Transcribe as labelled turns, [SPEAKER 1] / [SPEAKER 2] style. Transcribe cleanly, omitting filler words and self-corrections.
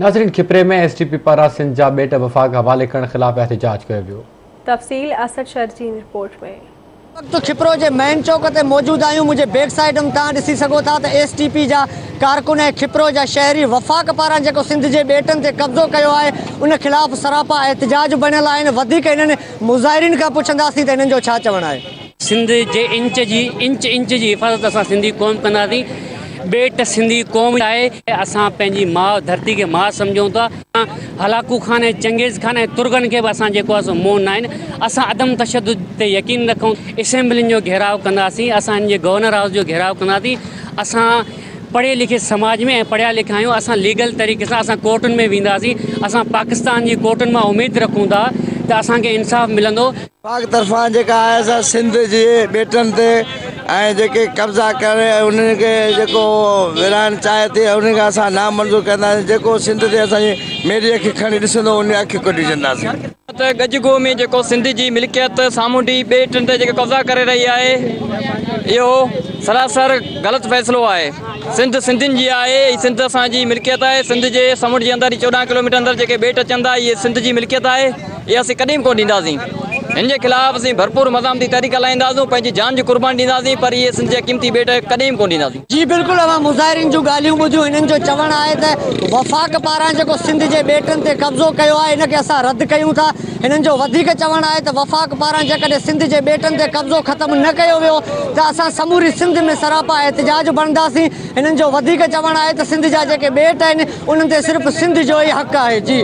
[SPEAKER 1] नाज़रीन, खिपरे में एसटीपी पारां सिंध जा बेट वफ़ाक़ हवाले करण ख़िलाफ़ एहतजाज कयो वियो।
[SPEAKER 2] तफ़सील असद शर जी रिपोर्ट में।
[SPEAKER 3] तो खिपरो जे मेन चौक ते मौजूद आहियूं। मुझे बैक साइड में तव्हां ॾिसी सघो था त एसटीपी जा कारकुन ऐं खिपरो जा शहरी वफ़ाक़ पारां जेको सिंध जे बेटनि ते कब्ज़ो कयो आहे उन ख़िलाफ़ सरापा एहतजाज बणियल आहिनि। वधीक इन्हनि मुज़ाहिरीन खां पुछंदासीं त इन्हनि जो छा चवणु आहे।
[SPEAKER 4] सिंध जे इंच जी हिफ़ाज़त असां सिंधी क़ौम कंदासीं। बेट सिंधी क़ौम आहे। असां पंहिंजी माउ धरती खे माउ सम्झूं था। हलाकू ख़ान ऐं चंगेज़ ख़ान ऐं तुर्गन खे बि असां जेको आहे सो मोह न आहिनि। असां अदम तशद्दुद ते यकीन रखूं। असेंबलियुनि जो घेराव कंदासीं। असां हिन जे गवर्नर हाउस जो घेराव कंदासीं। असां पढ़े लिखे समाज में ऐं पढ़िया लिखिया आहियूं। असां लीगल तरीक़े सां असां कोर्टुनि में वेंदासीं। असां पाकिस्तान जी कोर्टुनि मां उमेदु रखूं था त असांखे इंसाफ़ मिलंदो।
[SPEAKER 5] पाक तरफ़ां जेका आहे असां सिंध जे बेटनि ते ऐं जेके कब्ज़ा करे उन्हनि खे जेको विराइणु चाहे थी उनखे असां नामंज़ूर कंदासीं। जेको सिंध ते असांजी मेरीअ खे खणी ॾिसंदो उन अखि कढी छॾींदासीं।
[SPEAKER 6] त गजगो में जेको सिंध जी मिल्कियत सामूंडी बेटनि ते जेके कब्ज़ा करे रही आहे इहो सरासर ग़लति फ़ैसिलो आहे। सिंध सिंधियुनि जी आहे। सिंध असांजी मिल्कियत आहे। सिंध जे समुंड जे अंदरि 14 किलोमीटर अंदरि जेके बेट अचनि था इहे सिंध जी मिल्कियत आहे। इहे असीं कॾहिं बि कोन ॾींदासीं। हिन जे ख़िलाफ़ असीं भरपूर मज़ामती तहरीक हलाईंदासीं। पंहिंजी जान जी कुर्बानी ॾींदासीं पर इहे सिंध जा क़ीमती बेट कॾहिं बि कोन ॾींदासीं।
[SPEAKER 3] जी बिल्कुलु, अवां मुज़ाहिरीन जूं ॻाल्हियूं ॿुधियूं। हिननि जो चवणु आहे त वफ़ाक़ पारां जेको सिंध जे बेटनि ते कब्ज़ो कयो आहे इनखे असां रद्द कयूं था। हिननि जो वधीक चवणु आहे त वफ़ाक़ पारां जेकॾहिं सिंध जे बेटनि ते कब्ज़ो ख़तमु न कयो वियो त असां समूरी सिंध में सरापा एहतजाज बणंदासीं। हिननि जो वधीक चवणु आहे त सिंध जा जेके बेट आहिनि उन्हनि ते सिर्फ़ु सिंध जो ई हक़ आहे। जी।